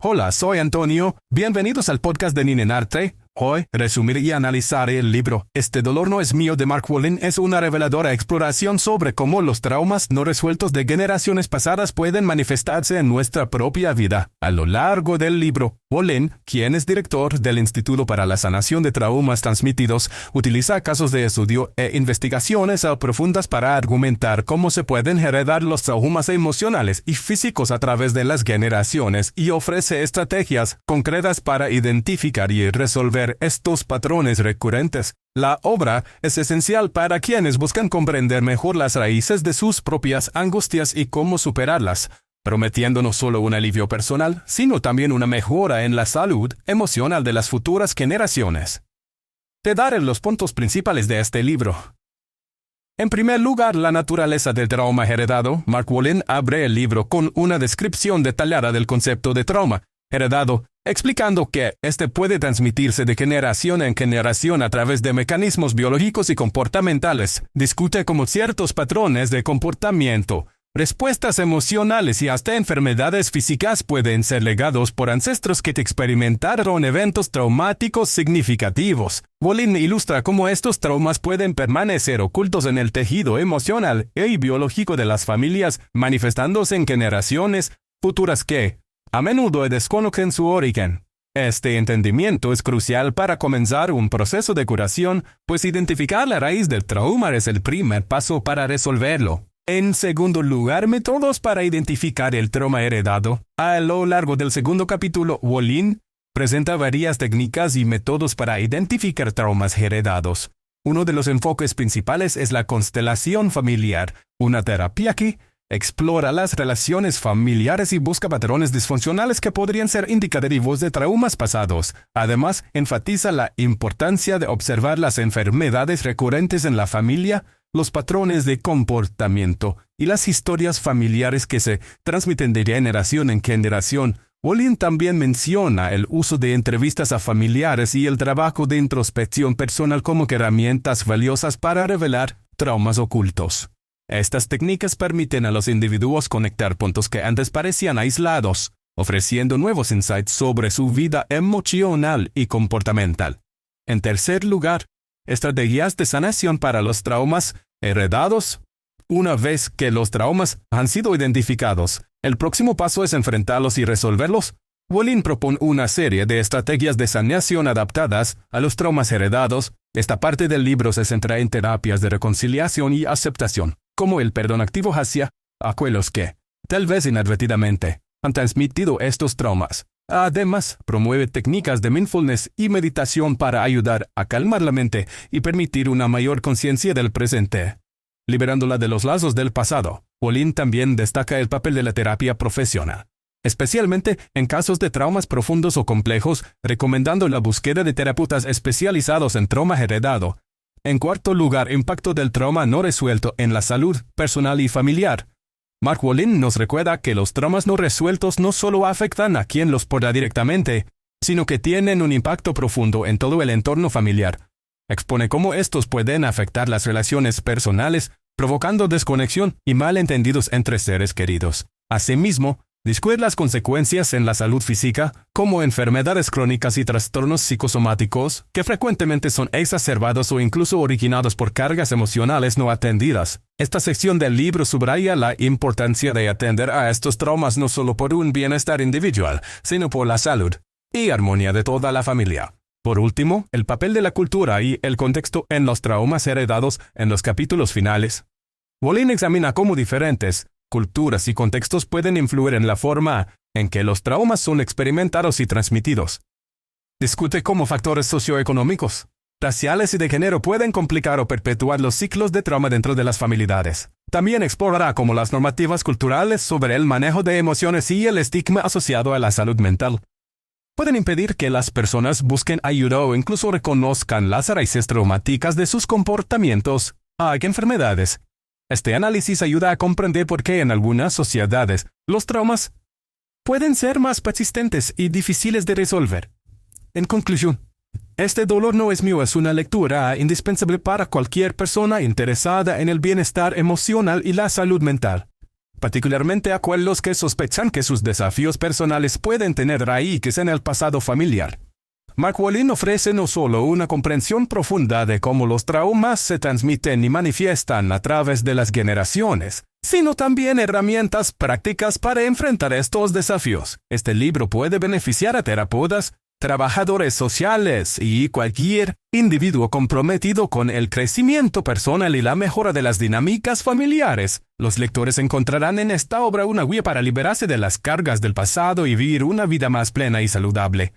Hola, soy Antonio. Bienvenidos al podcast de Ninenarte. Hoy, resumiré y analizaré el libro Este dolor no es mío de Mark Wolynn. Es una reveladora exploración sobre cómo los traumas no resueltos de generaciones pasadas pueden manifestarse en nuestra propia vida. A lo largo del libro, Wolynn, quien es director del Instituto para la Sanación de Traumas Transmitidos, utiliza casos de estudio e investigaciones profundas para argumentar cómo se pueden heredar los traumas emocionales y físicos a través de las generaciones y ofrece estrategias concretas para identificar y resolver estos patrones recurrentes. La obra es esencial para quienes buscan comprender mejor las raíces de sus propias angustias y cómo superarlas, prometiendo no solo un alivio personal, sino también una mejora en la salud emocional de las futuras generaciones. Te daré los puntos principales de este libro. En primer lugar, la naturaleza del trauma heredado. Mark Wolynn abre el libro con una descripción detallada del concepto de trauma heredado, explicando que este puede transmitirse de generación en generación a través de mecanismos biológicos y comportamentales. Discute cómo ciertos patrones de comportamiento, respuestas emocionales y hasta enfermedades físicas pueden ser legados por ancestros que experimentaron eventos traumáticos significativos. Wolynn ilustra cómo estos traumas pueden permanecer ocultos en el tejido emocional y biológico de las familias, manifestándose en generaciones futuras que a menudo desconocen su origen. Este entendimiento es crucial para comenzar un proceso de curación, pues identificar la raíz del trauma es el primer paso para resolverlo. En segundo lugar, métodos para identificar el trauma heredado. A lo largo del segundo capítulo, Wolynn presenta varias técnicas y métodos para identificar traumas heredados. Uno de los enfoques principales es la constelación familiar, una terapia que explora las relaciones familiares y busca patrones disfuncionales que podrían ser indicativos de traumas pasados. Además, enfatiza la importancia de observar las enfermedades recurrentes en la familia, los patrones de comportamiento y las historias familiares que se transmiten de generación en generación. Wolynn también menciona el uso de entrevistas a familiares y el trabajo de introspección personal como herramientas valiosas para revelar traumas ocultos. Estas técnicas permiten a los individuos conectar puntos que antes parecían aislados, ofreciendo nuevos insights sobre su vida emocional y comportamental. En tercer lugar, estrategias de sanación para los traumas heredados. Una vez que los traumas han sido identificados, el próximo paso es enfrentarlos y resolverlos. Wolynn propone una serie de estrategias de sanación adaptadas a los traumas heredados. Esta parte del libro se centra en terapias de reconciliación y aceptación, como el perdón activo hacia aquellos que, tal vez inadvertidamente, han transmitido estos traumas. Además, promueve técnicas de mindfulness y meditación para ayudar a calmar la mente y permitir una mayor conciencia del presente, liberándola de los lazos del pasado. Wolynn también destaca el papel de la terapia profesional, especialmente en casos de traumas profundos o complejos, recomendando la búsqueda de terapeutas especializados en trauma heredado. En cuarto lugar, impacto del trauma no resuelto en la salud personal y familiar. Mark Wolynn nos recuerda que los traumas no resueltos no solo afectan a quien los porta directamente, sino que tienen un impacto profundo en todo el entorno familiar. Expone cómo estos pueden afectar las relaciones personales, provocando desconexión y malentendidos entre seres queridos. Asimismo, discute las consecuencias en la salud física, como enfermedades crónicas y trastornos psicosomáticos, que frecuentemente son exacerbados o incluso originados por cargas emocionales no atendidas. Esta sección del libro subraya la importancia de atender a estos traumas no solo por un bienestar individual, sino por la salud y armonía de toda la familia. Por último, el papel de la cultura y el contexto en los traumas heredados en los capítulos finales. Wolynn examina cómo diferentes culturas y contextos pueden influir en la forma en que los traumas son experimentados y transmitidos. Discute cómo factores socioeconómicos, raciales y de género pueden complicar o perpetuar los ciclos de trauma dentro de las familiares. También explorará cómo las normativas culturales sobre el manejo de emociones y el estigma asociado a la salud mental pueden impedir que las personas busquen ayuda o incluso reconozcan las raíces traumáticas de sus comportamientos. Hay enfermedades. Este análisis ayuda a comprender por qué en algunas sociedades los traumas pueden ser más persistentes y difíciles de resolver. En conclusión, Este dolor no es mío es una lectura indispensable para cualquier persona interesada en el bienestar emocional y la salud mental. particularmente aquellos que sospechan que sus desafíos personales pueden tener raíces en el pasado familiar. Mark Wolynn ofrece no solo una comprensión profunda de cómo los traumas se transmiten y manifiestan a través de las generaciones, sino también herramientas prácticas para enfrentar estos desafíos. Este libro puede beneficiar a terapeutas, trabajadores sociales y cualquier individuo comprometido con el crecimiento personal y la mejora de las dinámicas familiares. Los lectores encontrarán en esta obra una guía para liberarse de las cargas del pasado y vivir una vida más plena y saludable.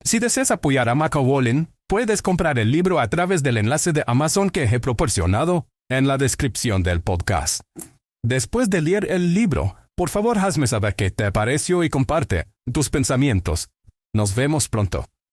Si deseas apoyar a Mark Wolynn, puedes comprar el libro a través del enlace de Amazon que he proporcionado en la descripción del podcast. Después de leer el libro, por favor hazme saber qué te pareció y comparte tus pensamientos. Nos vemos pronto.